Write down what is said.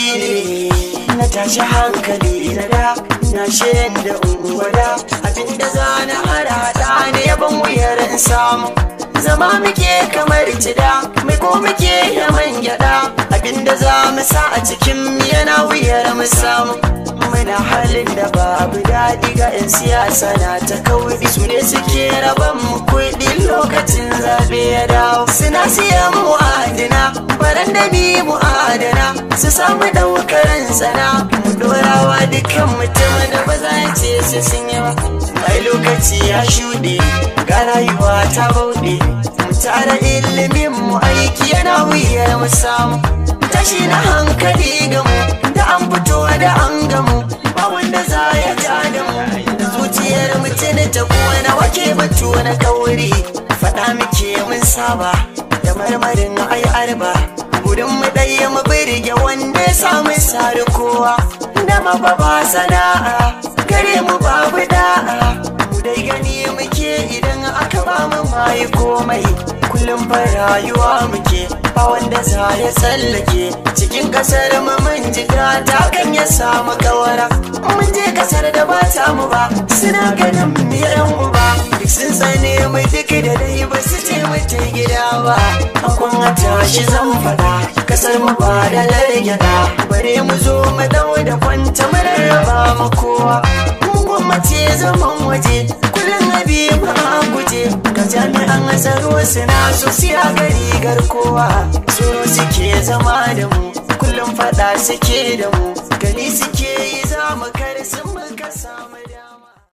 shine na tashi hankali na da na shirin da ungwada abinda zana harada ne yaban wuyar in samu zama muke kamar cida mai ko muke yaman gyada abinda za mu sa a cikin yana wuyar mu samu muna halin da babu daɗi ga 'yan siyasa na ta kauri su ne suke raban mu kuɗi lokacin zaɓe ya dawo suna siyan mu adana baran da ni mu adana su samu ɗaukaran sana mu dorawa dukkan mutum da ba za ya ce su sun yi ba mai lokaci ya shuɗe ga rayuwa ta bauɗe mu tara ilimin mu aiki yana wuyar mu samu tashi na hankali ga mu da an fito da an gamu ba wanda za ya ja da mu zuciyar mutum ta kuwa na wake batu na kauri faɗa muke mun saba da marmarin ai arba gudun mu ɗaya mu birge wanda ya samu sari kowa da mababa sana'a gare mu babu da'a mu dai gani muke idan aka ba mu mai komai kullum fa rayuwa muke ba wanda za ya tsallake cikin kasar mu mun jiga ta kan ya samu kawara mun je kasar da ba ta mu ba suna ganin mu yan uba duk sun tsane mu duk da dai ba su ce mu ta gida ba akon a tashi zan faɗa kasar mu ba da largyada bare mu zo mu dawo da kwanta mu rarraba mu kowa mu gwamnati zaman waje kullum abi ma guje ga jami'an tsaro suna so siya gari garkowa tsoro suke zama da mu kullum fada suke da mu gani suke yi za mu kar